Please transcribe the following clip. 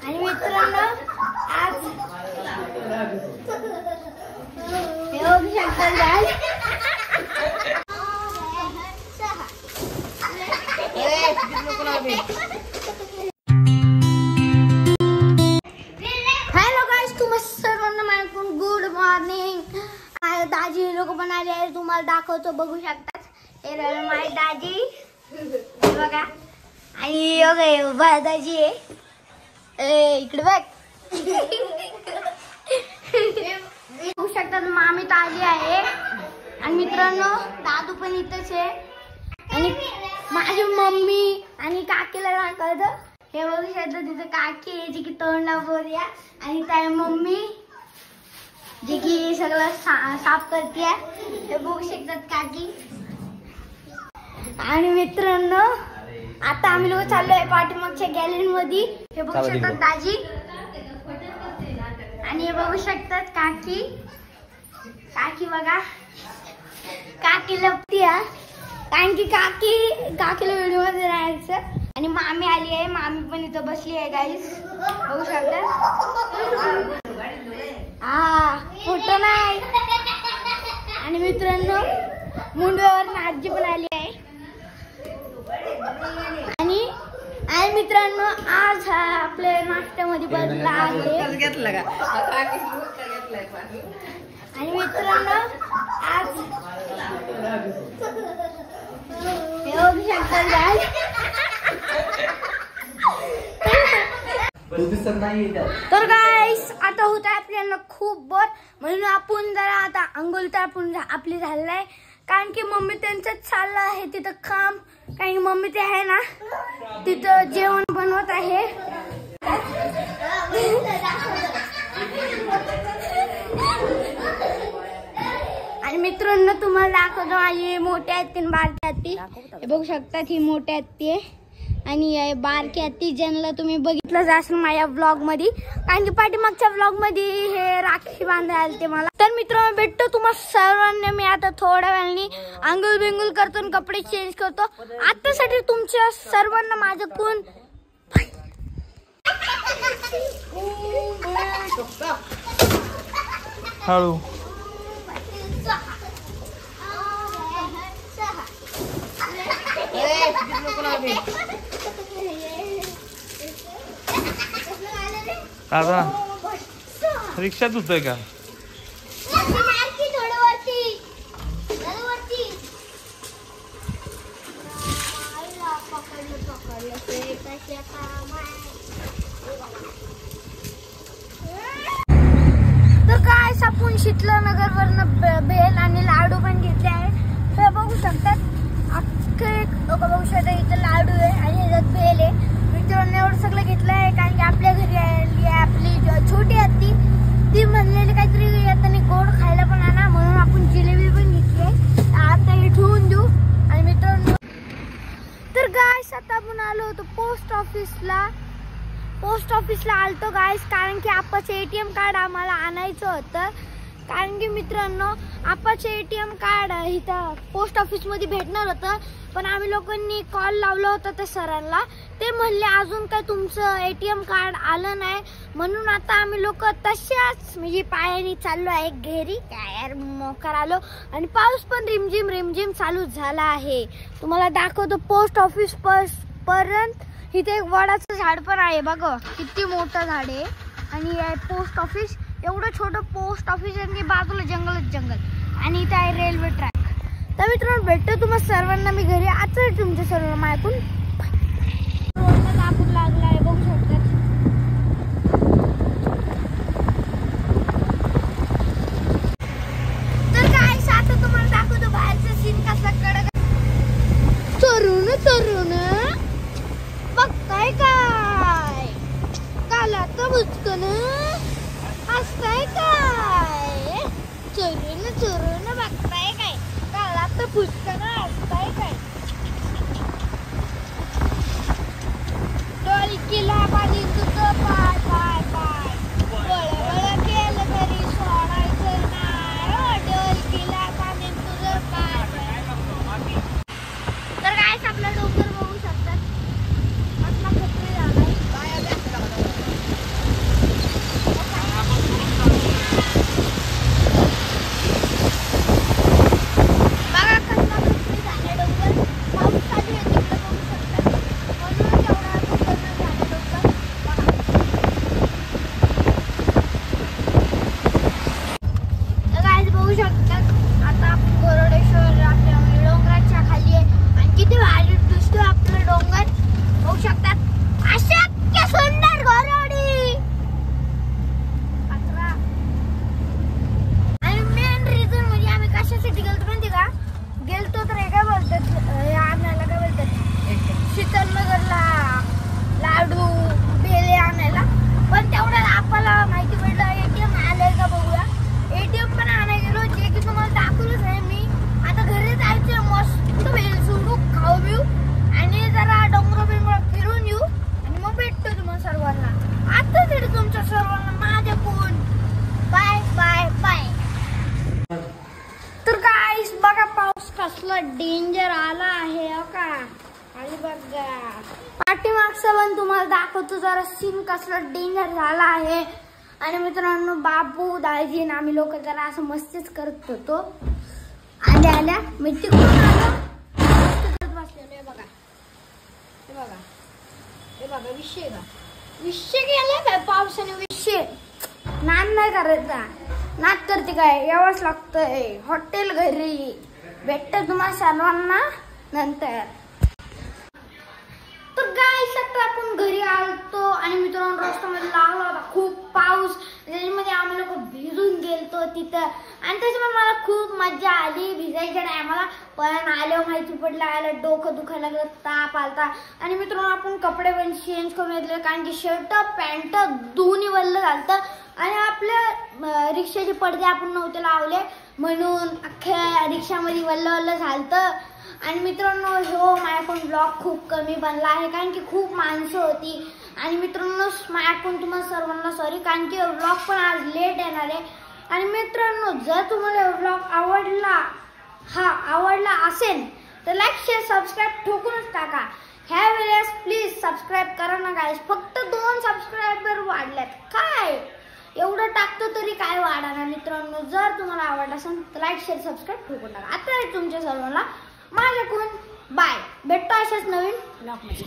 आणि मित्रांनो आज हॅलो गाइस, तुम्हा सर्वांना माझ्याकडून गुड मॉर्निंग. दाजी लोक पण आले आहे, तुम्हाला दाखवतो, बघू शकता. हे माझी दाजी बघा, आणि बघा दाजी आहे इकडे बघ. बघू शकतात मामी ताजी आहे. आणि मित्रांनो दादू पण इथेच आहे. आणि माझी मम्मी आणि काकीला दाखवतो. हे बघू शकता तिथे काकी आहे जी की तोंडा बोलूया, आणि त्या मम्मी जी की सगळं साफ करते. हे बघू शकतात काकी. आणि मित्रांनो आता आम्ही लोक चाललोय पाठीमागच्या गॅलरी मध्ये. हे बघू शकतात दाजी, आणि हे बघू शकतात काकी. काकी बघा, काकी लपती आहे कारण की काकीला व्हिडिओ मध्ये राहायचं. आणि मामी आली आहे, मामी पण इथं बसली आहे गाईस, बघू शकतात. हा फोटो नाही. आणि मित्रांनो मुंडव्यावर आजी पण आली आहे. आणि मित्रांनो आज आपल्या नाश्त्यामध्ये बदला आहे. आणि मित्रांनो आज तर गाईस आता होत आहे आपल्याला खूप बोर, म्हणून आपण जरा आता अंघोळ तर आपण आपली झालेलं आहे. कारण की मम्मी त्यांचं चाललं आहे तिथं काम. कारण की मम्मी ते आहे ना तिथं जेवण बनवत आहे. आणि मित्रांनो तुम्हाला दाखवतो, माझी मोठ्या हत्ती आणि बारक्या हत्ती. हे बघू शकतात, ही मोठ्या हत्ती आहे आणि बारक्या हत्ती, ज्यांना तुम्ही बघितलं असेल माझ्या ब्लॉग मध्ये. कारण की पाठीमागच्या ब्लॉग मध्ये हे राखी बांधायला आलते मला. तर मित्रांनो भेटतो तुम्हाला सर्वांना मी आता थोड्या वेळाने. आंघोळ बिंगुल करतो आणि कपडे चेंज करतो. आतासाठी तुमच्या सर्वांना माझ्याकडून हळू दादा रिक्षात होतोय का? तर काय आपण शीतलनगर वरनं भेल आणि लाडू पण घेतले आहे. हे बघू शकतात, अख्खे बघू शकता इथं लाडू आहे आणि ह्याच्यात भेल आहे. मित्रांनो एवढं सगळं घेतलं आहे कारण की आपल्या घरी आली आपली छोटी हत्ती, ती म्हणलेली काहीतरी येताना गोड खायला पण आणा, म्हणून आपण जिलेबी पण घेतली आहे. आता हे ठेवून देऊ. आणि मित्रांनो तर गाइस आता आपण आलो होतो पोस्ट ऑफिसला आलतो गाइस, कारण की आपाचं ATM कार्ड आम्हाला आणायचं होतं. कारण की मित्रांनो आपाचं ATM कार्ड इथं पोस्ट ऑफिस मध्ये भेटणार होतं, पण आम्ही लोकांनी कॉल लावला होता त्या सरांना. ते म्हणले अजून काय तुमचं ATM कार्ड आलं नाही, म्हणून आता आम्ही लोक तशाच म्हणजे पायाने चाललो आहे घरी. काय यार मोकार आलो. आणि पाऊस पण रिमझिम चालू झाला आहे. तुम्हाला दाखवतो पोस्ट ऑफिस पर्यंत. इथे एक वडाचं झाड पण आहे बघा, किती मोठं झाड आहे. आणि पोस्ट ऑफिस, एवढं छोटं पोस्ट ऑफिस आणि बाजूला जंगल आणि इथे आहे रेल्वे ट्रॅक. तर मित्रांनो भेटतो तुम्हाला सर्वांना मी घरी. आता तुमच्या सर्वांना माझ्याकडून रोडला दाखवून लागला आहे, बघू शकतात. तर काय आता तुम्हाला दाखवतो बाहेरचा सीन कसा कडक. चरून बघताय काय काला तर बुचकन हसताय काय. चरून बघताय काय काला तर बुचकन हसताय काय. डोलकीला पाणी तुझं पाय वळ केलं तरी सोडायचं नाही. डोलकीला पाणी तुझं पाय. तर काय आपला डोंगर बघू शकतात. बघा पाठीमागचा पण तुम्हाला दाखवतो जरा सीन कसला डेंजर झाला आहे. आणि मित्रांनो बाबू दाजी आणि आम्ही लोक जरा असं मस्तीच करत होतो. आल्या मी तिकडून आलो करत बसलेलो. हे बघा हे बघा हे बघा विषय गेला काय पावसाने. विषय नाद नाही करायचा. नाद करते काय यावंच लागतंय. हॉटेल घरी भेटत तुम्हाला सर्वांना नंतर. तर गाईस आता आपण घरी आलतो आणि मित्रांनो रस्त्यामध्ये लागला होता खूप पाऊस. त्याच्यामध्ये आम्ही लोक भिजून गेलतो तिथं आणि त्याच्यामुळे मला खूप मजा आली भिजायच्या टायमाला. पण आल्यावर माहिती पडलं आलं डोकं दुखायला लागलं, ताप आलता. आणि मित्रांनो आपण कपडे पण चेंज करून घेतले कारण की शर्ट पॅन्ट दोन्ही वल्ल झालतं. आणि आपल्या रिक्षाचे पडदे आपण नव्हते लावले म्हणून अख्ख्या रिक्षामध्ये वल्ल झालतं. आणि मित्रांनो हो माझ्याकडून ब्लॉग खूप कमी बनला आहे कारण की खूप माणसं होती. आणि मित्रांनो माझ्याकडून तुम्हाला सर्वांना सॉरी कारण की ब्लॉग पण आज लेट येणार आहे. आणि मित्रांनो जर तुम्हाला ब्लॉग आवडला असेल तर लाईक शेअर सबस्क्राईब ठोकूनच टाका. ह्या वेळेस प्लीज सबस्क्राईब करा ना गाईस. फक्त 2 सबस्क्रायबर वाढल्यात. काय एवढं टाकतो तरी काय वाढा ना. मित्रांनो जर तुम्हाला आवडला असेल तर लाईक शेअर सबस्क्राईब ठोकून टाका. आता तुमच्या सर्वांना माझ्याकडून बाय. भेटतो अशाच नवीन ब्लॉगमध्ये.